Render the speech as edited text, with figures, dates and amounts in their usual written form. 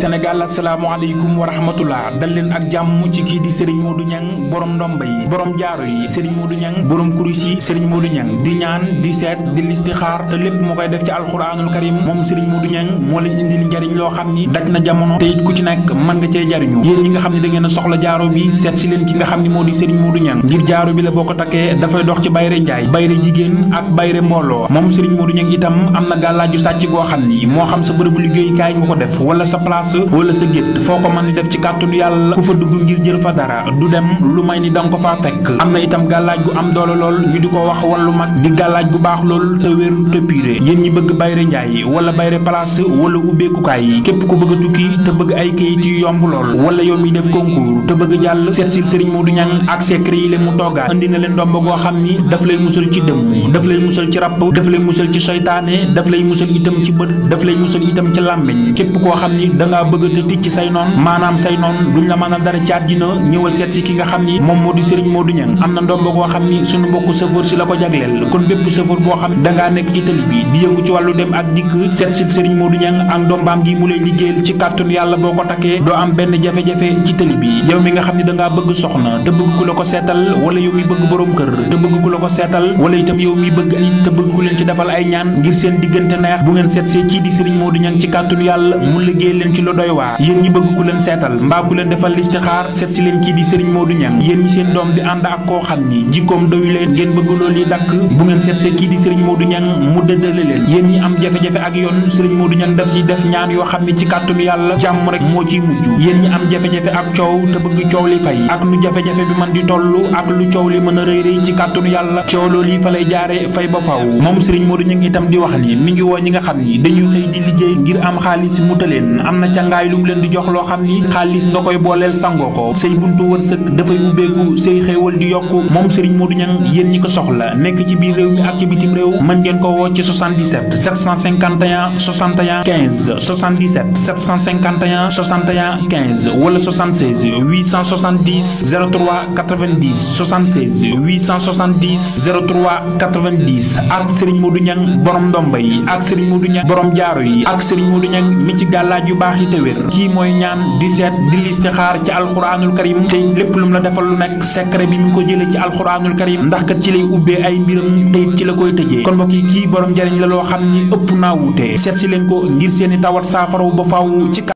Sénégal asalaamaaleykum wa rahmatullah dal leen ak jàmm ci kii di Serigne Modou Niang borom ndomba yi borom jaaro yi Serigne Modou Niang borom kurus yi Serigne Modou Niang di ñaan di seet di listixaar te lépp moo koy def ci alxuraanul karim moom Serigne Modou Niang moo leen indil njariñ loo xam ni daj na jamono te it ku ci nekk mën nga cee jariñu yéen ñi nga xam ne da ngeen a soxla jaaro bi seet si leen ki nga xam ni moo di Serigne Modou Niang ngir jaaro bi la boo ko takkee dafay dox ci bayre njaay bayre jigéen ak bayre mbooloo moom Serigne Modou Niang itam am na gàllaaju sàcc goo xam ni moo xam sa bërëbu liggéeykaay nga ko def wala sa place wala sa gétt foo ko mën di def ci kàttanu yàlla ku fa dugg ngir jël fa dara du dem lu may ni danga ko faa fekk am na itam gàllaaj gu am doole lool ñu di ko wax wàllu mag di gàllaaj gu baax lool te wér te puré yéen ñi bëgg bayre njaay wala bayre place wala ubbeekukaay yi képp ku bëgg a tukki te bëgg ay kayit yu yomb lool wala yow mi def concours te bëgg jàll seet si Serigne Modou Niang ak secret yi leen mu toggaat andi na leen ndomba goo xam ni daf lay musal ci dëmm daf lay musal ci rapp daf lay musal ci seytaane daf lay musal itam ci bët daf lay musal itam ci làmmiñ képp koo xam ni dangaa bëgg te ticc say noon maanaam say noon duñ la mën a dara ci àddina ñëwal seet si ki nga xam ni moom moo di Serigne Modou Niang am na ndomba goo xam ni sunu mbokku chauffeur si la ko jagleel kon bépp chauffeur boo xam dangaa nekk ci tali bi di yëngu ci wàllu dem ak dikk seet si Serigne Modou Niang ak ndombaam gi mu lay liggéeyal ci kàttanu yàlla boo ko takkee doo am benn jafe-jafe ci tali bi yow mi nga xam ni dangaa bëgg soxna te bëgg ku la ko seetal wala yow mi bëgg borom kër te bëgg ku la ko seetal wala itam yow mi bëgg ay te bëgg ku leen ci defal ay ñaan ngir seen diggante neex bu ngeen seet see kii di Serigne Modou Niang ci kàttanu yàlla mu liggéey leen ci lu doy waar yéen ñi bëgg ku leen seetal mbaa ku leen defal listixaar seet si leen kii di Serigne Modou Niang yéen ñi seen doom di ànd ak koo xam ni jikkoom doyu leen ngeen bëgg loolu yi dakk bu ngeen seet see kii di Serigne Modou Niang mu dëddale leen yéen ñi am jafe-jafe ak yoon Serigne Modou Niang daf ci def ñaan yoo xam ni ci kàttanu yàlla jàmm rek moo ciy mujj yéen ñi am jafe-jafe ak coow te bëgg coow li fay ak lu jafe-jafe bi man di toll ak lu coow li mën a rëy rëy ci kàttanu yàlla coow loolu yi fa lay jaare fay ba faw moom Serigne Modou Niang itam di wax ni mi ngi woo ñi nga xam ni dañuy xëy di liggéey ngir am xaalis mu taleen am na càngaay lu mu leen di jox loo xam ni xaalis nga koy booleel sangoo ko say buntu wërsëg dafay ubbeeku say xéewal di yokku moom Serigne Modou Niang yéen ñi ko soxla nekk ci biir réew mi ak ci bitim réew mën ngeen ko woo ci 77 751 61 15 77 751 61 15 wala 76 870 03 90 76 870 03 90 ak Serigne Modou Niang borom ndomba yi ak Serigne Modou Niang borom jaaro yi ak Serigne Modou Niang mi ci gàllaaj yu baax yi te wér kii mooy ñaan di seet di listixaar ci alxuraanul karim te lépp lu mu la defal lu nekk secret bi mi ngi ko jëlee ci alxuraanul karim ndax kat ci lay ubbee ay mbiram te it ci la koy tëjee kon mbokk yi kii borom njariñ la loo xam ni ëpp naa wuute seet si leen ko ngir seeni tawat saafaraw ba faaw ci